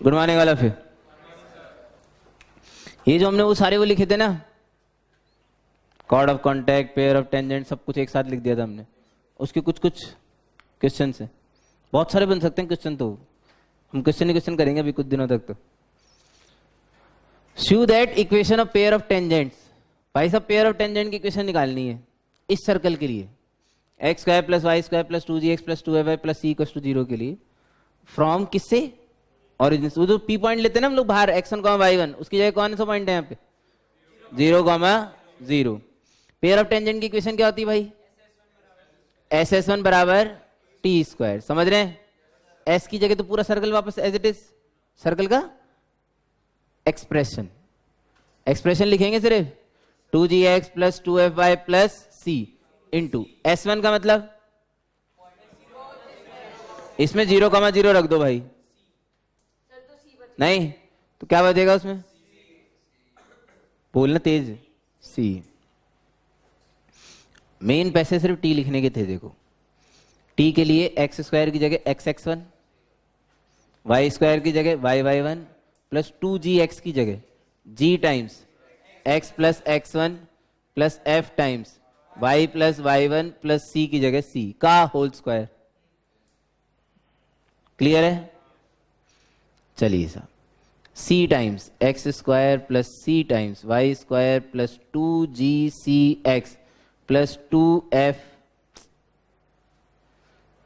Good morning वाला फिर ये जो हमने वो सारे वो लिखे थे ना, chord of contact, pair of tangent, सब कुछ एक साथ लिख दिया था हमने। उसके कुछ कुछ क्वेश्चन है, बहुत सारे बन सकते हैं क्वेश्चन, तो हम क्वेश्चन ही क्वेश्चन करेंगे अभी कुछ दिनों तक। तो show that equation of pair of tangents, भाई साहब पेयर ऑफ टेंजेंट की इक्वेशन निकालनी है इस सर्कल के लिए, x square plus y square plus 2gx plus 2fy plus c equals to 0 के लिए, फ्रॉम किससे, ओरिजिन। वो जो पी पॉइंट लेते हैं ना हम लोग बाहर, x1 y1, उसकी जगह कौन सा पॉइंट है यहाँ पे, 0, 0। पेयर ऑफ टेंजेंट की इक्वेशन क्या होती है भाई, SS1 बराबर टी स्क्वायर। समझ रहे हैं, s की जगह तो पूरा सर्कल वापस एज इट इज, सर्कल का एक्सप्रेशन लिखेंगे सिर्फ 2gx plus 2fy plus c into S1 का मतलब, इसमें 0, 0 रख दो भाई, नहीं तो क्या बचेगा उसमें, बोलना तेज, c। मेन पैसे सिर्फ t लिखने के थे। देखो t के लिए एक्स स्क्वायर की जगह xx1, वाई स्क्वायर की जगह yy1 प्लस 2gx की जगह g times x plus x1 plus f times y plus y1 plus c की जगह c का होल स्क्वायर। क्लियर है, चलिए साहब, c times x square plus c times y square plus 2gcx plus 2f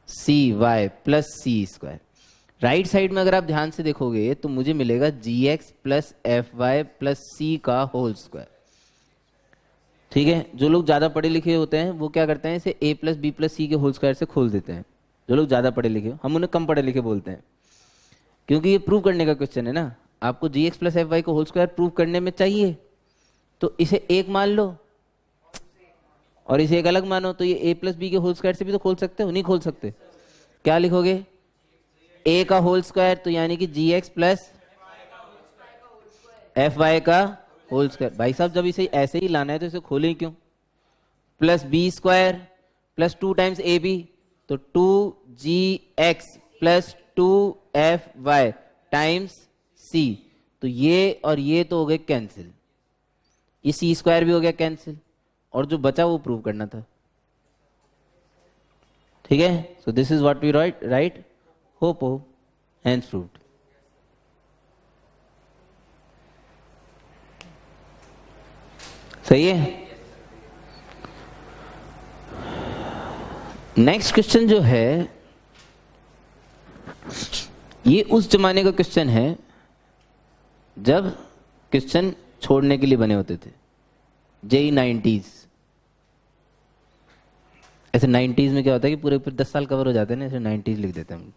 cy plus c square. Right side में अगर आप ध्यान से देखोगे तो मुझे मिलेगा gx plus fy plus c का होल स्क्वायर। ठीक है, जो लोग ज्यादा पढ़े लिखे होते हैं वो क्या करते हैं, इसे a प्लस बी प्लस सी के होल स्क्वायर से खोल देते हैं। जो लोग ज्यादा पढ़े लिखे, हम उन्हें कम पढ़े लिखे बोलते हैं, क्योंकि ये प्रूव करने का क्वेश्चन है ना। आपको gx प्लस fy को होल स्क्वायर प्रूव करने में चाहिए, तो इसे एक मान लो और इसे एक अलग मानो, तो ये a प्लस बी के होल स्क्वायर से भी तो खोल सकते हो, नहीं खोल सकते। क्या लिखोगे, a का होल स्क्वायर, तो यानी कि gx प्लस fy का होल स्क्वायर। भाई साहब जब इसे ऐसे ही लाना है तो इसे खोलें क्यों, plus b square plus 2 times a b, तो 2gx plus 2fy times c, तो ये और ये तो हो गए कैंसिल, ये c स्क्वायर भी हो गया कैंसिल, और जो बचा वो प्रूव करना था। ठीक है, so this is what we write, hope हो हैंड्स प्रूव्ड। सही है। नेक्स्ट क्वेश्चन जो है ये उस जमाने का क्वेश्चन है जब क्वेश्चन छोड़ने के लिए बने होते थे, जेई 90s। ऐसे 90s में क्या होता है कि पूरे 10 साल कवर हो जाते हैं ना, ऐसे 90s लिख देते हैं हम।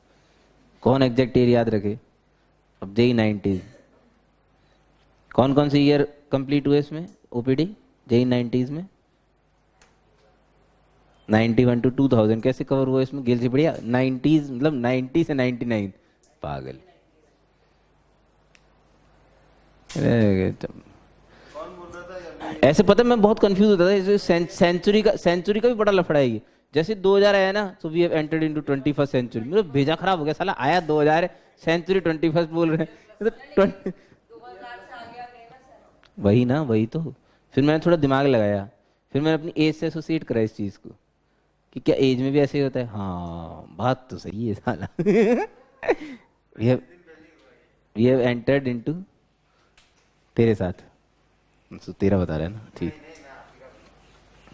कौन एग्जैक्ट ईयर याद रखे, अब जेई 90s कौन कौन से ईयर कंप्लीट हुए इसमें, ओपीडी जेई 90s में 91 टू 2000 कैसे कवर हुआ इसमें, गिल से बढ़िया 90s मतलब 90 से 99, पागल। ऐसे पता मैं बहुत कंफ्यूज होता था, सेंचुरी का भी बड़ा लफड़ा है। जैसे 2000 आया ना, so we have entered into 21st century, मेरा भेजा खराब हो गया साला, आया 2000 सेंचुरी 21st बोल रहे हैं। वही ना, वही तो। फिर मैंने थोड़ा दिमाग लगाया, फिर मैंने अपनी एज से एसोसिएट करा इस चीज को कि क्या एज में भी ऐसे ही होता है। हाँ बात तो सही है साला। वी हैव एंटर्ड इनटू, तेरे साथ तो तेरा बता रहा है ना, ठीक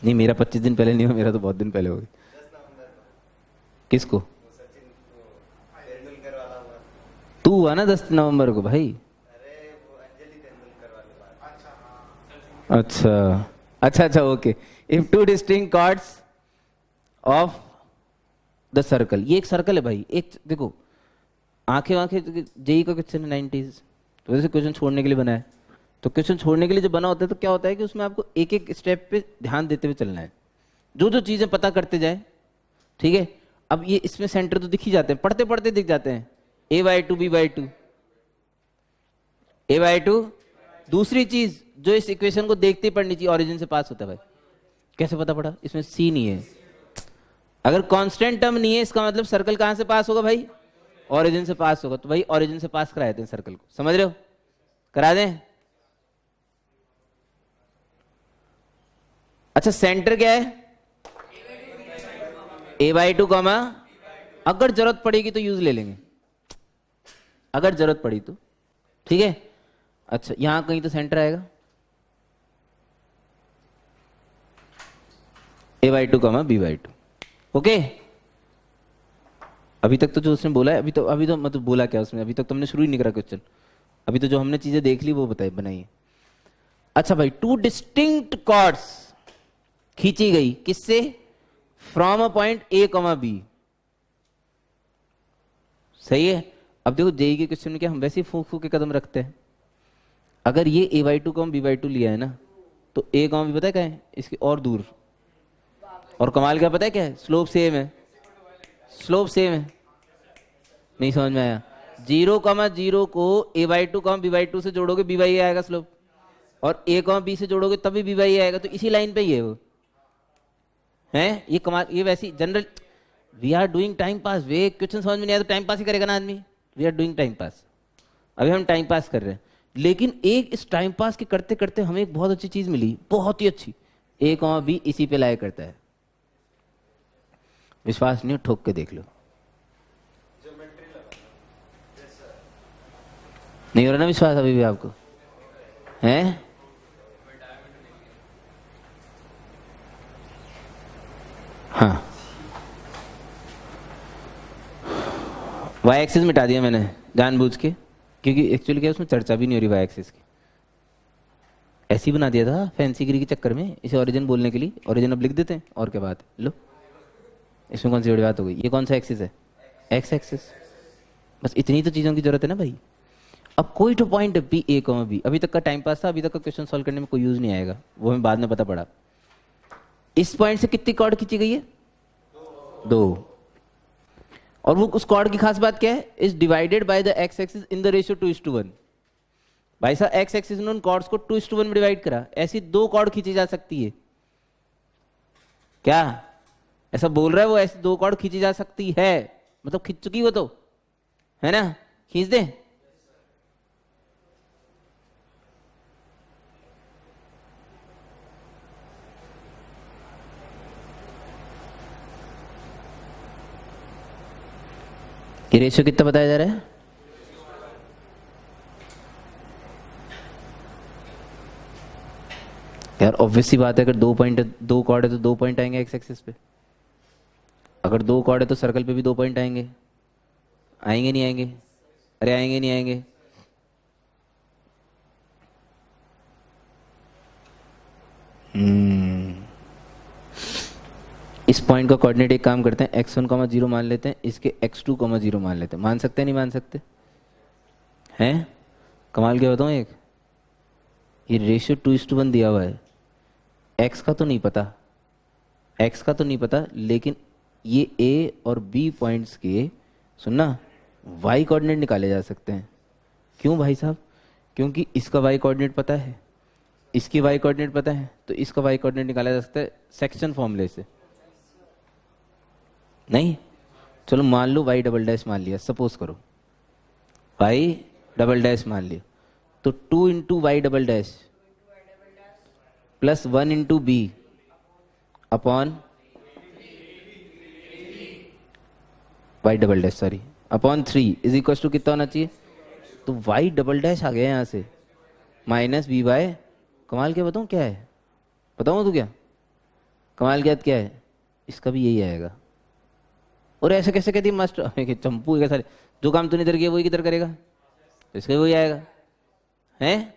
नहीं, मेरा 25 दिन पहले नहीं हुआ, मेरा तो बहुत दिन पहले हो गया। किसको, तू हुआ ना 10 नवंबर को भाई। अच्छा okay. If two distinct chords of the circle, ये एक सर्कल है भाई, एक देखो आंखें जेई का क्वेश्चन है 90s, तो वैसे क्वेश्चन छोड़ने के लिए बना है। तो क्वेश्चन छोड़ने के लिए जब बना होता है तो क्या होता है कि उसमें आपको एक एक स्टेप पे ध्यान देते हुए चलना है, जो जो चीजें पता करते जाए। ठीक है, अब ये इसमें सेंटर तो दिख ही जाते हैं, पढ़ते पढ़ते दिख जाते हैं, a/2 b/2 a/2। दूसरी चीज जो इस इक्वेशन को देखते ही पढ़नी चाहिए, ओरिजिन से पास होता है भाई। कैसे पता पड़ा, इसमें सी नहीं है। अगर कांस्टेंट टर्म नहीं है इसका मतलब सर्कल कहां से पास होगा भाई, ओरिजिन से पास होगा, तो भाई ओरिजिन से पास करा देते हैं सर्कल को, समझ रहे हो, करा दें। अच्छा सेंटर क्या है, a/2 कॉमा, अगर जरूरत पड़ेगी तो यूज ले लेंगे, अगर जरूरत पड़ी तो, ठीक है। अच्छा यहां कहीं तो सेंटर आएगा, a/2 कॉमा b/2, ओके। अभी तक तो जो उसने बोला है, अभी तो मतलब बोला क्या उसने, अभी तक तो हमने शुरू ही नहीं करा क्वेश्चन, अभी तो जो हमने चीजें देख ली वो बनाइए। अच्छा भाई, टू डिस्टिंक्ट कॉर्ड्स खींची गई, किससे, from a point a, b, सही है। अब देखो जेई के क्वेश्चन में क्या हम वैसे ही फूक फूक के कदम रखते हैं। अगर ये a/2 b/2 लिया है ना, तो a, b पता है क्या है, इसके और दूर, और कमाल क्या पता है क्या है, स्लोप सेम है, स्लोप सेम है, नहीं समझ में आया। 0,0 को a/2 b/2 से जोड़ोगे b/a आएगा स्लोप, और a, b से जोड़ोगे तभी b/a आएगा, तो इसी लाइन पे ही है वो, है ये कमाल। ये वैसी general, we are doing time pass, वे क्वेश्चन समझ में नहीं आया तो टाइम पास ही करेगा ना आदमी, we are doing time pass, अभी हम टाइम पास कर रहे हैं। लेकिन एक इस टाइम पास के करते करते हमें एक बहुत अच्छी चीज मिली, बहुत ही अच्छी, a, b इसी पे लाया करता है, विश्वास नहीं हो ठोक के देख लो, नहीं हो रहा ना विश्वास अभी भी आपको, हैं? हाँ, वाई एक्सिस मिटा दिया मैंने जानबूझ के, क्योंकि एक्चुअली क्या उसमें चर्चा भी नहीं हो रही वाई एक्सिस की, ऐसे ही बना दिया था फैंसीगिरी के चक्कर में, इसे ओरिजिन बोलने के लिए, ओरिजिन अब लिख देते हैं, और क्या बात है, लो इसमें कौन सी बड़ी बात हो गई। ये कौन सा एक्सिस है, एक्स एक्सिस, बस इतनी तो चीजों की जरूरत है ना भाई। अब कोई तो पॉइंट है p, a, b, अभी तक का टाइम पास था, अभी तक का क्वेश्चन सॉल्व करने में कोई यूज नहीं आएगा, वो हमें बाद में पता पड़ा। इस पॉइंट से कितनी कॉर्ड खींची गई है, 2, और वो उस कॉर्ड की खास बात क्या है, is divided by the x axis in the ratio 2:1। भाई साहब एक्स एक्सिस ने उन कॉर्ड्स को 2:1 में डिवाइड करा, ऐसी 2 कॉर्ड खींची जा सकती है क्या, ऐसा बोल रहा है वो, ऐसी 2 कॉर्ड खींची जा सकती है, मतलब खींच चुकी वो तो, है ना, खींच दे। ये रेशियो कितना बताया जा रहा है, यार ऑब्वियस सी बात है, अगर 2 पॉइंट, 2 कॉर्ड है तो 2 पॉइंट आएंगे एक्स एक्सिस पे, अगर 2 कॉर्ड है तो सर्कल पे भी 2 पॉइंट आएंगे, आएंगे नहीं आएंगे, अरे आएंगे नहीं आएंगे। इस पॉइंट का कोऑर्डिनेट एक काम करते हैं, x1, 0 मान लेते हैं, इसके x2, 0 मान लेते हैं, मान सकते हैं नहीं मान सकते हैं, कमाल क्या बताऊं, एक ये रेशियो 2:1 दिया हुआ है, x का तो नहीं पता, x का तो नहीं पता, लेकिन ये a और b पॉइंट्स के, सुनना, y कोऑर्डिनेट निकाले जा सकते हैं। क्यों भाई साहब, क्योंकि इसका y कोऑर्डिनेट पता है, इसकी y कोऑर्डिनेट पता है, तो इसका y कोऑर्डिनेट निकाला जा सकता है सेक्शन फॉर्मूले से। नहीं, चलो मान लो y" मान लिया, सपोज करो y" मान लिया, तो 2 into y" plus 1 into b upon y" sorry upon 3 is equal to कितना होना चाहिए, तो y" आ गया यहाँ से माइनस b बाय, कमाल क्या बताऊँ क्या है, बताऊँ तो क्या कमाल क्या है, इसका भी यही आएगा। और ऐसे कैसे कहती मास्टर चंपू क्या सारे, जो काम तूने इधर किया वही किधर करेगा, इसका वही आएगा, हैं?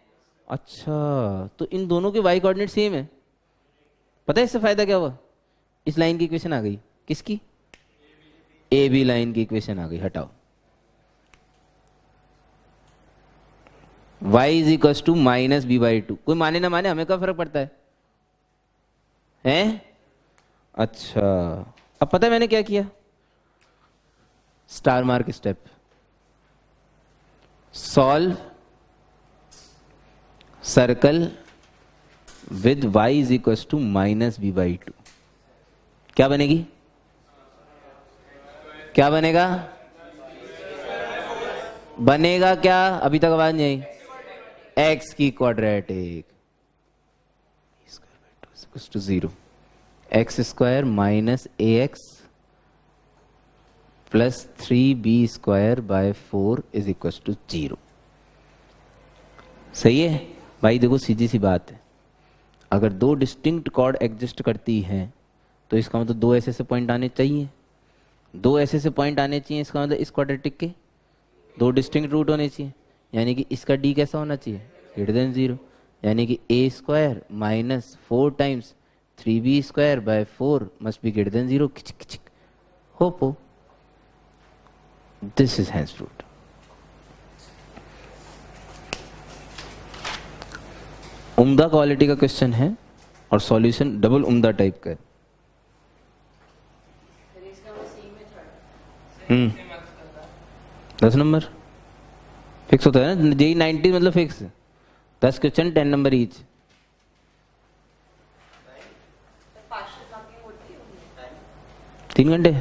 अच्छा तो इन दोनों के y कोऑर्डिनेट सेम है, पता है इससे फायदा क्या हुआ, इस लाइन की इक्वेशन आ गई, किसकी, ए बी लाइन की इक्वेशन आ गई, हटाओ, y is equal to minus b/2, कोई माने ना माने हमें क्या फर्क पड़ता है, हैं? अच्छा अब पता है मैंने क्या किया, star mark step, solve circle with y is equal to minus b/2, क्या बनेगी, क्या बनेगा, बनेगा क्या, अभी तक आवाज नहीं आई, एक्स की quadratic to 0, x square minus a x plus 3b square by 4 is equal to 0। सही है भाई। देखो सीधी सी बात है, अगर दो डिस्टिंक्ट कॉर्ड एग्जिस्ट करती हैं तो इसका मतलब दो ऐसे पॉइंट आने चाहिए, दो ऐसे पॉइंट आने चाहिए, इसका मतलब इस क्वाड्रेटिक के दो डिस्टिंक्ट रूट होने चाहिए, यानी कि इसका डी कैसा होना चाहिए, ग्रेटर देन 0, यानी कि a square minus 4 times 3b square by 4 must be greater than 0। Hope हो, दिस इज हैंस प्रूव्ड। उम्दा क्वालिटी का क्वेश्चन है और सॉल्यूशन डबल उम्दा टाइप का है। 10 नंबर फिक्स होता है ना, जेई 90 मतलब फिक्स, 10 क्वेश्चन 10 नंबर ईच। तीन घंटे,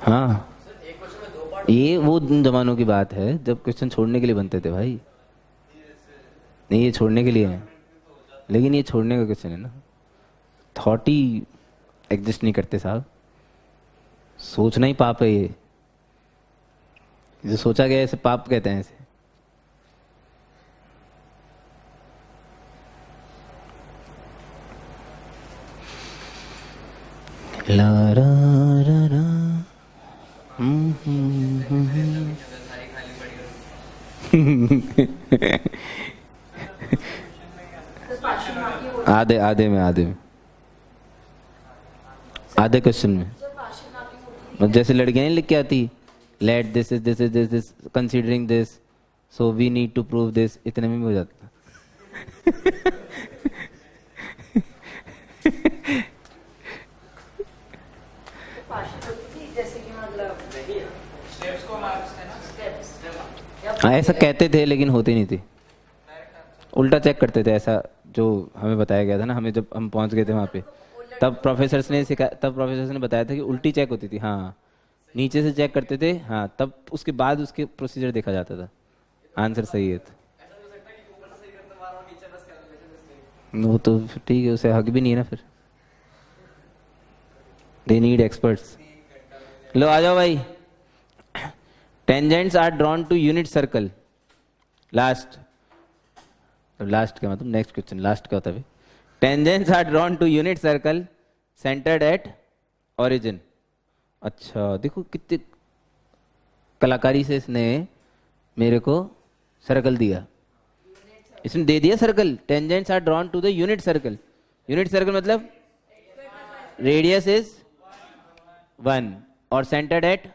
हाँ ये वो जमानों की बात है जब क्वेश्चन छोड़ने के लिए बनते थे भाई। नहीं ये छोड़ने के लिए है, लेकिन ये छोड़ने का क्वेश्चन है ना, थॉट ही एग्जिस्ट नहीं करते साहब, सोचना ही पाप है। ये जो सोचा गया इसे पाप कहते हैं इसे। ला रा रा रा आधे आधे में आधे क्वेश्चन में, जैसे लड़कियां नहीं लिख के आती, let this is this is this is considering this so we need to prove this, इतने में भी हो जाता। हाँ ऐसा कहते थे लेकिन होते नहीं थे, उल्टा चेक करते थे, ऐसा जो हमें बताया गया था ना, हमें जब हम पहुंच गए थे वहाँ पे, तब प्रोफेसर्स ने बताया था कि उल्टी चेक होती थी। हाँ नीचे से चेक करते थे, हाँ तब उसके बाद उसके प्रोसीजर देखा जाता था, आंसर सही है तो वो तो ठीक है, उसे हक भी नहीं है ना फिर, दे नीड एक्सपर्ट्स। लो आ जाओ भाई, tangents are drawn to unit circle, last क्या मतलब नेक्स्ट क्वेश्चन, लास्ट क्या होता है? Tangents are drawn to unit circle centred at origin. अच्छा देखो कितने कलाकारी से इसने मेरे को सर्कल दिया, इसने दे दिया circle. Tangents are drawn to the unit circle, unit circle मतलब रेडियस इज 1 और सेंटर्ड एट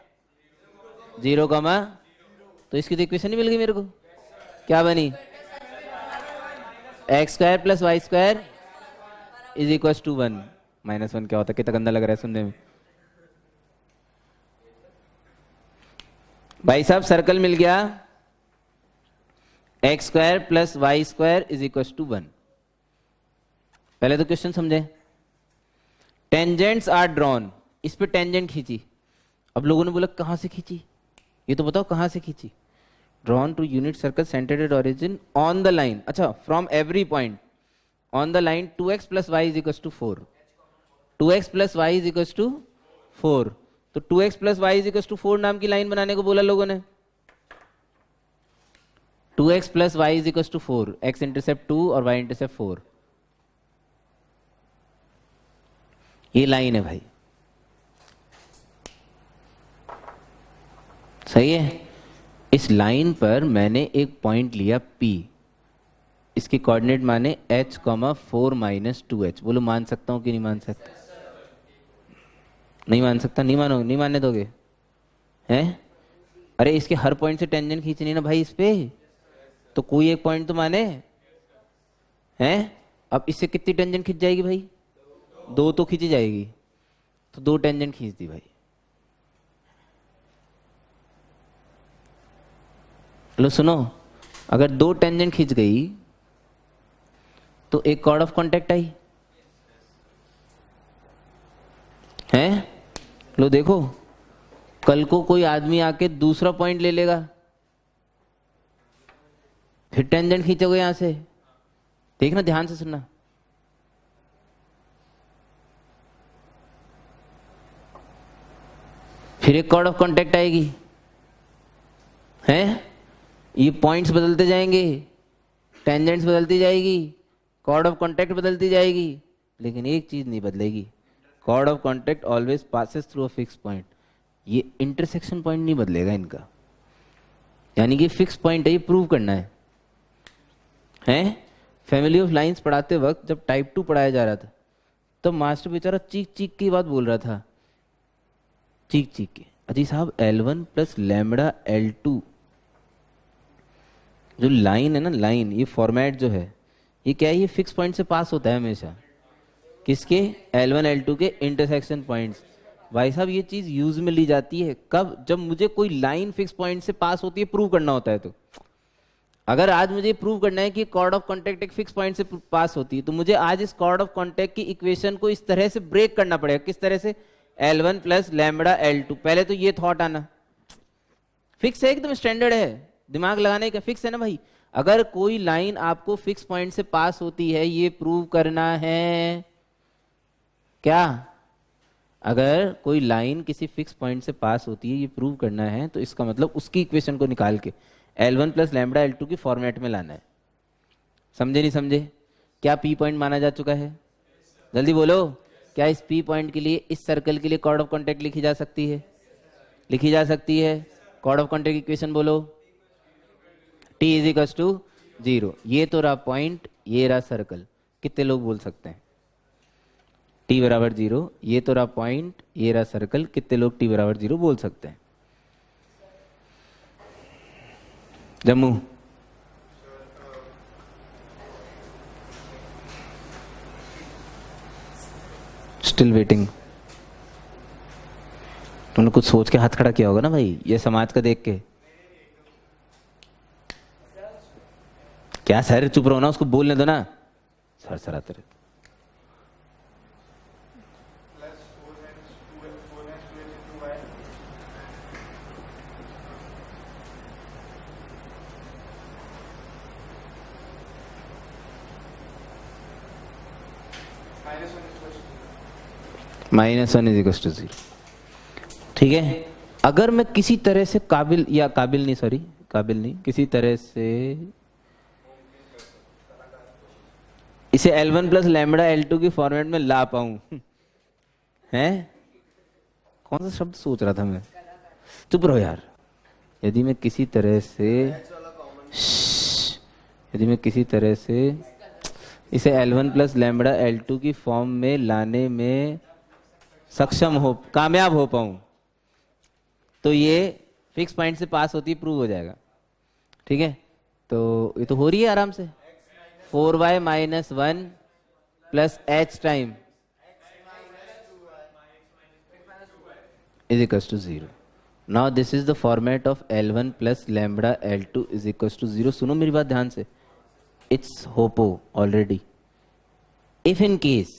0, तो इसकी तो इक्वेशन ही मिल गई मेरे को, क्या बनी, x square plus y square is equal to 1 minus 1। क्या होता है, कितना गंदा लग रहा है सुनने में भाई साहब। सर्कल मिल गया, x square plus y square is equal to 1। पहले तो क्वेश्चन समझे, टेंजेंट्स आर ड्रॉन, इस पे टेंजेंट खींची, अब लोगों ने बोला कहां से खींची, ये तो बताओ कहां से खींची। Drawn to unit circle centred at origin on the line, अच्छा from every point on the line 2x plus y is equal to 4, 2x plus y is equal to 4, तो 2x plus y is equal to 4 नाम की line बनाने को बोला लोगों ने। 2x plus y is equal to 4, x intercept 2 और y intercept 4, ये लाइन है भाई, सही है। इस लाइन पर मैंने एक पॉइंट लिया P, इसके कोऑर्डिनेट माने h, 4 माइनस 2h। बोलो मान सकता हूं कि नहीं मान सकता? नहीं मान सकता, नहीं मानो, नहीं मानने दोगे हैं? अरे इसके हर पॉइंट से टेंजेंट खींचनी ना भाई इस पे, तो कोई एक पॉइंट तो माने हैं। अब इससे कितनी टेंजेंट खींच जाएगी भाई? 2 तो खींची जाएगी, तो 2 टेंजेंट खींच दी भाई। लो सुनो, अगर 2 टेंजेंट खींच गई तो एक कॉर्ड ऑफ कांटेक्ट आई है। लो देखो, कल को कोई आदमी आके दूसरा पॉइंट ले लेगा फिर टेंजेंट खींचोगे यहां से, देखना ध्यान से सुनना। फिर एक कॉर्ड ऑफ कांटेक्ट आएगी, हैं? ये पॉइंट्स बदलते जाएंगे, टेंजेंट्स बदलती जाएगी, कॉर्ड ऑफ कांटेक्ट बदलती जाएगी, लेकिन एक चीज नहीं बदलेगी, chord of contact always passes through a fix point. ये इंटरसेक्शन पॉइंट नहीं बदलेगा इनका, यानी कि फिक्स पॉइंट है, ये प्रूव करना है। हैं? फैमिली ऑफ लाइंस पढ़ाते वक्त जब टाइप 2 पढ़ाया जा रहा था, तो मास्टर बेचारा चीख चीख की बात बोल रहा था, चीख चीख के, अजी साहब L1 प्लस लैम्बडा L2 जो लाइन है ना, लाइन, ये फॉर्मेट जो है, ये क्या है, ये फिक्स पॉइंट से पास होता है हमेशा। किसके? L1 L2 के इंटरसेक्शन पॉइंट्स। भाई साहब ये चीज यूज में ली जाती है कब? जब मुझे कोई लाइन फिक्स पॉइंट से पास होती है, प्रूव करना होता है। तो अगर आज मुझे प्रूव करना है कि कॉर्ड ऑफ कांटेक्ट एक फिक्स पॉइंट से पास होती है, तो मुझे आज इस कॉर्ड ऑफ कांटेक्ट की इक्वेशन को इस तरह से ब्रेक करना पड़ेगा। किस तरह से? L1 plus lambda L2। पहले तो ये थॉट आना, फिक्स है, एकदम स्टैंडर्ड है, दिमाग लगाने का, फिक्स है ना भाई। अगर कोई लाइन आपको फिक्स पॉइंट से पास होती है, ये प्रूव करना है क्या? अगर कोई लाइन किसी फिक्स पॉइंट से पास होती है, ये प्रूव करना है, तो इसका मतलब उसकी इक्वेशन को निकाल के L1 प्लस लैम्बडा L2 की फॉर्मेट में लाना है। समझे नहीं समझे? क्या पी पॉइंट माना जा चुका है? जल्दी बोलो, क्या इस पी पॉइंट के लिए, इस सर्कल के लिए कॉर्ड ऑफ कांटेक्ट लिखी जा सकती है? लिखी जा सकती है। कॉर्ड ऑफ कांटेक्ट इक्वेशन बोलो, T इज इक्वल्स टू 0। ये तो रहा पॉइंट, ये रहा सर्कल। कितने लोग बोल सकते हैं T बराबर 0? ये तो रहा पॉइंट, ये रहा सर्कल। कितने लोग T बराबर 0 बोल सकते हैं? Jammu, still waiting. तुमने कुछ सोच के हाथ खड़ा किया होगा ना भाई, ये समाज का देख के। क्या सर, चुप रहो ना, उसको बोलने दो ना, सर सर आते रहते। -1 इज इक्वल टू 0। ठीक है, अगर मैं किसी तरह से काबिल नहीं, किसी तरह से इसे L1 प्लस लैम्बडा L2 की फॉर्मेट में ला पाऊं, हैं? कौन सा शब्द सोच रहा था मैं? चुप रहो यार। यदि मैं किसी तरह से इसे L1 प्लस लैम्बडा L2 की फॉर्म में लाने में सक्षम हो, कामयाब हो पाऊं, तो ये फिक्स पॉइंट से पास होती प्रूव हो जाएगा। ठीक है, तो ये तो हो रही है आराम से। 4y minus 1 plus h time is equal to 0। Now this is the format of L1 plus lambda L2 is equal to 0। सुनो मेरी बात ध्यान से, इट्स होपो already. If in case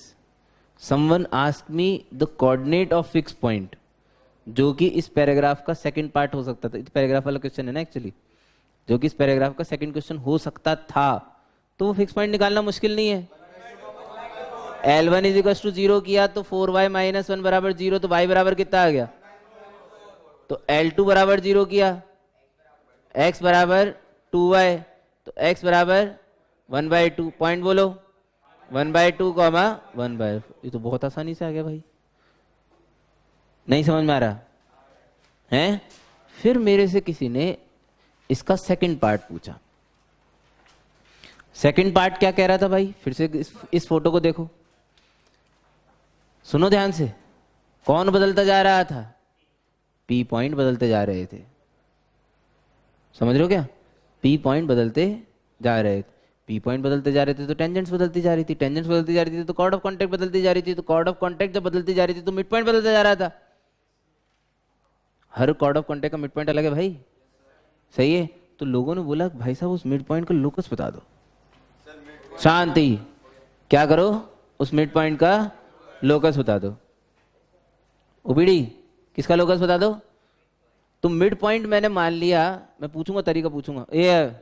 someone ask me the coordinate of fixed point, जो कि इस paragraph का सेकंड पार्ट हो सकता था, इस पैराग्राफ वाला क्वेश्चन है ना एक्चुअली, जो कि इस पैराग्राफ का सेकंड क्वेश्चन हो सकता था, तो वो फिक्स पॉइंट निकालना मुश्किल नहीं है। L1 इज इक्वल टू 0 किया तो 4y माइनस 1 बराबर 0, तो y बराबर कितना आ गया? तो L2 बराबर 0 किया, x बराबर 2y, तो x बराबर 1/2। पॉइंट बोलो, 1/2 कॉमा 1/4। ये तो बहुत आसानी से आ गया भाई, नहीं समझ में आ रहा है? फिर मेरे से किसी ने इसका सेकंड पार्ट पूछा। सेकंड पार्ट क्या कह रहा था भाई? फिर से इस फोटो को देखो, सुनो ध्यान से। कौन बदलता जा रहा था? पी पॉइंट बदलते जा रहे थे। समझ रहे हो क्या? पी पॉइंट बदलते जा रहे थे। पी पॉइंट बदलते जा रहे थे तो टेंजेंट्स बदलती जा रही थी, टेंजेंट्स बदलती जा रही थी तो कॉर्ड ऑफ कांटेक्ट बदलती जा रही थी, तो कॉर्ड ऑफ कांटेक्ट जब बदलती जा रही थी तो मिड पॉइंट बदलता जा रहा था। हर कॉर्ड ऑफ कांटेक्ट का मिड पॉइंट अलग है भाई, सही है? तो लोगों ने बोला भाई साहब उस मिड पॉइंट का लोकस बता दो। शांति, क्या करो? उस मिड पॉइंट का लोकस बता दो। ओबीडी, किसका लोकस बता दो? तो मिड पॉइंट मैंने मान लिया, मैं पूछूंगा, तरीका पूछूंगा, ये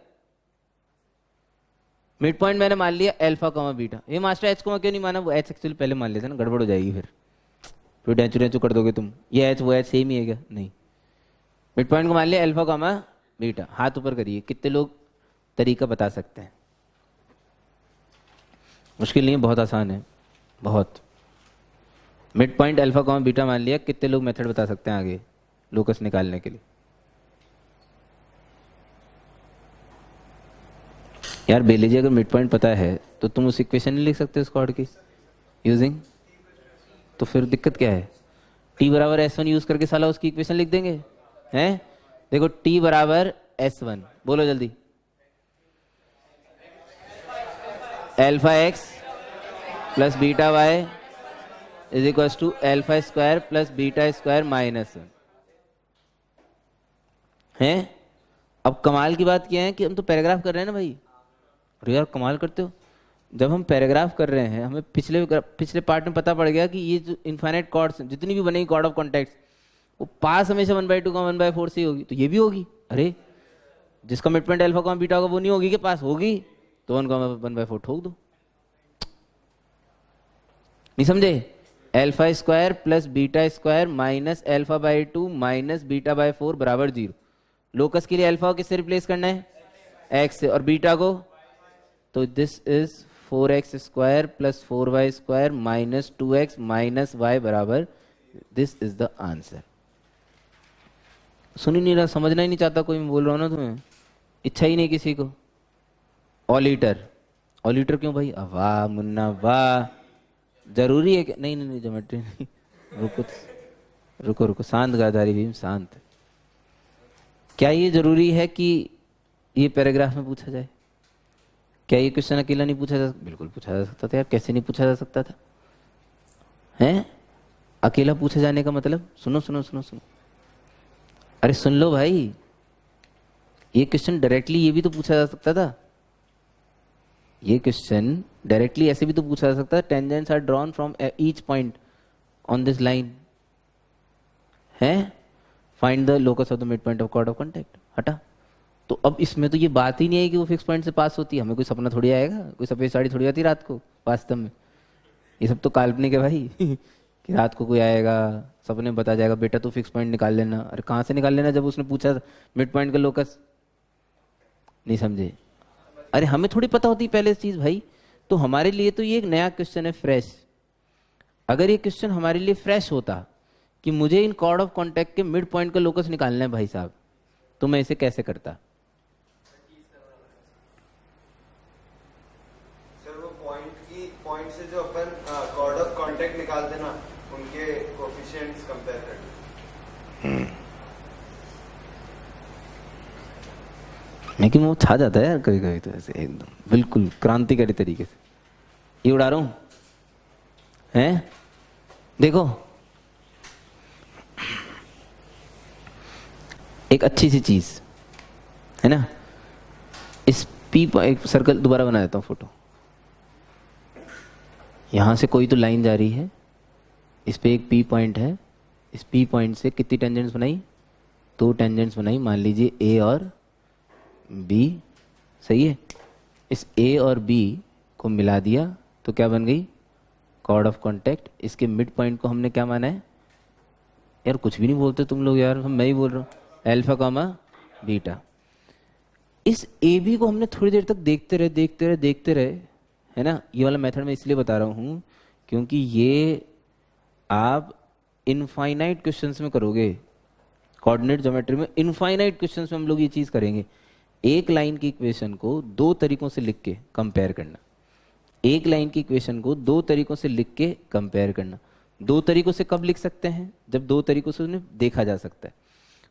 मिड पॉइंट मैंने मान लिया अल्फा कॉमा बीटा। ये मास्टर एच कॉमा क्यों नहीं माना? वो एच एक्चुअली पहले मान लेते ना, गड़बड़ हो जाएगी फिर डेंचू डेंचू कर दोगे तुम। ये एच वो एच सेम ही है क्या? नहीं, मिड पॉइंट को मान लिया अल्फा कॉमा बीटा। हाथ ऊपर करिए, कितने लोग तरीका बता सकते हैं? मुश्किल नहीं है, बहुत आसान है, बहुत। Mid point alpha comma beta मान लिया, कितने लोग मेथड बता सकते हैं आगे लोकस निकालने के लिए? यार बेलीजी अगर मिड पॉइंट पता है तो तुम उस इक्वेशन नहीं लिख सकते उस कॉर्ड की यूजिंग, तो फिर दिक्कत क्या है? t बराबर s1 यूज करके साला उसकी इक्वेशन लिख देंगे हैं? देखो t बराबर s1, बोलो जल्दी। Alpha x plus beta y is equal to alpha square plus beta square minus 1 है। अब कमाल की बात क्या है कि हम तो पैराग्राफ कर रहे हैं ना भाई। अरे यार कमाल करते हो, जब हम पैराग्राफ कर रहे हैं हमें पिछले पार्ट में पता पड़ गया कि ये जो इनफाइनाइट कॉर्ड्स जितनी भी बनेगी कॉर्ड ऑफ कॉन्टेक्ट, वो पास हमेशा 1/2 का 1/4 से ही होगी, तो ये भी होगी। अरे जिसका mid point alpha comma beta होगा वो नहीं होगी, के पास होगी, तो 1/4 ठोक दो। नहीं समझे? Alpha square plus beta square minus अल्फा/2 माइनस बीटा/4 बराबर 0। लोकस के लिए अल्फा को किससे रिप्लेस करना है? एक्स से, और बीटा को, तो this is 4x square plus 4y square minus 2x minus y बराबर, दिस इज द आंसर। सुन ही नहीं रहा, समझना ही नहीं चाहता कोई, मैं बोल रहा हूँ ना तुम्हें, इच्छा ही नहीं किसी को। ऑलीटर, ऑलीटर क्यों भाई? वाह मुन्ना वाह, जरूरी है क्या? नहीं नहीं नहीं, ज्योमेट्री नहीं। रुको रुको रुको, शांत गाधारी भीम शांत। क्या ये जरूरी है कि ये पैराग्राफ में पूछा जाए? क्या ये क्वेश्चन अकेला नहीं पूछा जा सकता? बिल्कुल पूछा जा सकता था यार, कैसे नहीं पूछा जा सकता था? हैं? अकेला पूछे जाने का मतलब, सुनो सुनो सुनो सुनो, अरे सुन लो भाई, ये क्वेश्चन डायरेक्टली ये भी तो पूछा जा सकता था। ये क्वेश्चन डायरेक्टली ऐसे भी तो पूछा जा सकता है, tangents are drawn from each point on this line है, find the locus of the mid point of chord of contact. हटा। तो अब इसमें तो ये बात ही नहीं है कि वो फिक्स पॉइंट से पास होती है। हमें कोई सपना थोड़ी आएगा, कोई सफेद साड़ी थोड़ी आती रात को वास्तव में। ये सब तो काल्पनिक है भाई। कि रात को कोई आएगा सपने बता जाएगा बेटा तू फिक्स पॉइंट निकाल लेना। अरे कहाँ से निकाल लेना जब उसने पूछा मिड पॉइंट का लोकस? नहीं समझे? अरे हमें थोड़ी पता होती पहले इस चीज भाई। तो हमारे लिए तो ये एक नया क्वेश्चन है, फ्रेश। अगर ये क्वेश्चन हमारे लिए फ्रेश होता कि मुझे इन कॉर्ड ऑफ कॉन्टैक्ट के मिड पॉइंट का लोकस निकालना है भाई साहब, तो मैं इसे कैसे करता? पॉइंट से जो अपन कॉर्ड ऑफ कांटेक्ट निकालते ना, उनके कोएफिशिएंट्स कंपेयर करते। लेकिन वो छा जाता है यार कभी कभी तो ऐसे एकदम बिल्कुल क्रांतिकारी तरीके से। ये उड़ा रहा हूं हैं? देखो एक अच्छी सी चीज है ना, इस पी एक सर्कल दोबारा बना देता हूं फोटो। यहां से कोई तो लाइन जा रही है, इस पे एक पी पॉइंट है, इस पी पॉइंट से कितनी टेंजेंट्स बनाई? 2 टेंजेंट्स बनाई, मान लीजिए ए और बी। सही है? इस ए और बी को मिला दिया तो क्या बन गई? Chord of contact. इसके मिड पॉइंट को हमने क्या माना है? यार कुछ भी नहीं बोलते तुम लोग यार, मैं ही बोल रहा हूँ, अल्फा कॉमा बीटा। इस ए बी को हमने थोड़ी देर तक देखते रहे है ना। ये वाला मेथड मैं इसलिए बता रहा हूँ क्योंकि ये आप इनफाइनाइट क्वेश्चंस में करोगे, कोऑर्डिनेट ज्योमेट्री में इनफाइनाइट क्वेश्चंस में हम लोग ये चीज करेंगे। एक लाइन की इक्वेशन को 2 तरीकों से लिख के कंपेयर करना, एक लाइन की इक्वेशन को 2 तरीकों से लिख के कंपेयर करना। 2 तरीकों से कब लिख सकते हैं? जब 2 तरीकों से उन्हें देखा जा सकता है।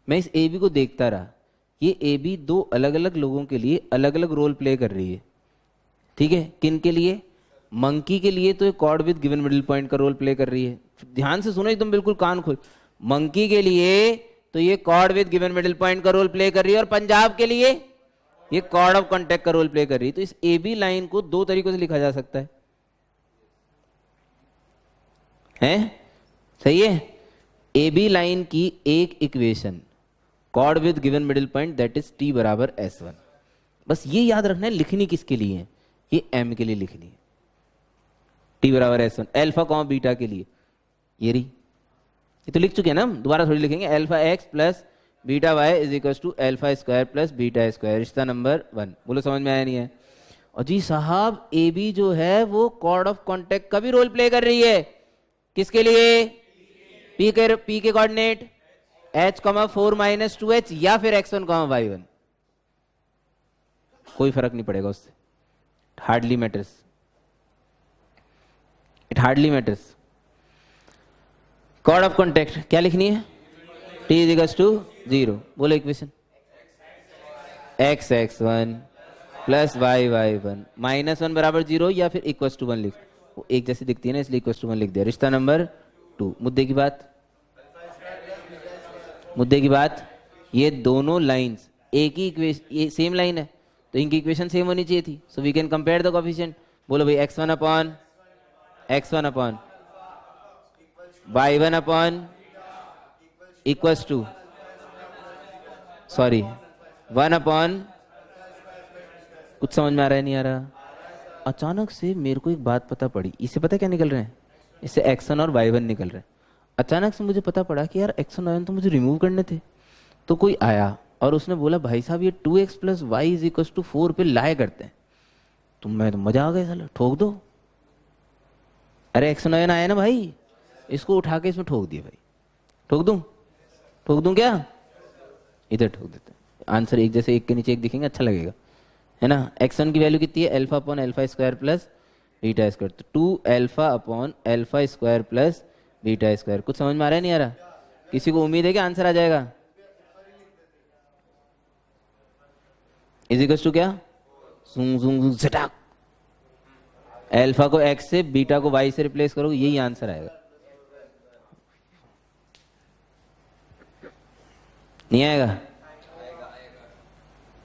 मैं इस ए बी को देखता रहा, ये ए बी 2 अलग अलग लोगों के लिए अलग अलग रोल प्ले कर रही है। ठीक है? किन के लिए? मंकी के लिए तो ये cord with given middle point का रोल प्ले कर रही है। ध्यान से सुनो एकदम बिल्कुल कान खोल। मंकी के लिए तो ये cord with given middle point का रोल प्ले कर रही है, और पंजाब के लिए ये कॉर्ड ऑफ कॉन्टैक्ट का रोल प्ले कर रही है। तो इस ए बी लाइन को 2 तरीकों से लिखा जा सकता है। हैं? सही है? ए बी लाइन की एक equation, cord with given middle point that is T बराबर S1। बस ये याद रखना है लिखनी किसके लिए है। ये m के लिए लिखनी है, t बराबर s1 अल्फा कॉमा बीटा के लिए ये रही, ये तो लिख चुके हैं ना हम, दोबारा थोड़ी लिखेंगे। Alpha x plus beta y is equal to alpha square plus beta square, रिश्ता नंबर 1। बोलो समझ में आया नहीं है? और जी साहब ए बी जो है वो कॉर्ड ऑफ कॉन्टेक्ट का भी रोल प्ले कर रही है। किसके लिए? पी के कोऑर्डिनेट h, 4 माइनस 2h या फिर x1, y1, कोई फर्क नहीं पड़ेगा उससे, hardly matters, it hardly matters. Chord of contact क्या लिखनी है? t is equal to 0। बोलो equation, x(x1) plus y(y1) minus 1 बराबर 0 या फिर इक्वल टू 1 लिख, वो एक जैसी दिखती है ना इसलिए इक्वल टू 1 लिख दिया। रिश्ता नंबर 2। मुद्दे की बात, मुद्दे की बात, ये दोनों लाइंस एक ही इक्वेशन, ये सेम लाइन है तो इनकी इक्वेशन सेम होनी चाहिए थी, so we can compare the coefficient. बोलो भाई x1 upon y1 upon equals to, sorry 1 upon, कुछ समझ में आ रहा है नहीं आ रहा? अचानक से मेरे को एक बात पता पड़ी, इससे पता क्या निकल रहे हैं? इससे x1 और y1 निकल रहे हैं। अचानक से मुझे पता पड़ा कि यार x1 y1 तो मुझे रिमूव करने थे। तो कोई आया और उसने बोला भाई साहब ये 2x plus y is equal to 4 पे लाए करते हैं। तो मैं तो मजा आ गया, साला ठोक दो। अरे x1 y1 आया ना भाई, इसको उठा के इसमें ठोक दिया भाई। ठोक दूं क्या? इधर ठोक देते हैं। आंसर एक जैसे, एक के नीचे एक दिखेंगे, अच्छा लगेगा, है ना? x1 की वैल्यू कितनी है? Alpha upon alpha square plus beta square, तो 2 alpha upon alpha square plus beta square. कुछ समझ में आ रहा है नहीं आ रहा? किसी को उम्मीद है कि आंसर आ जाएगा? इज इक्वल टू क्या? झटाक, अल्फा को x से, बीटा को y से रिप्लेस करोगे, यही आंसर आएगा। नहीं आएगा?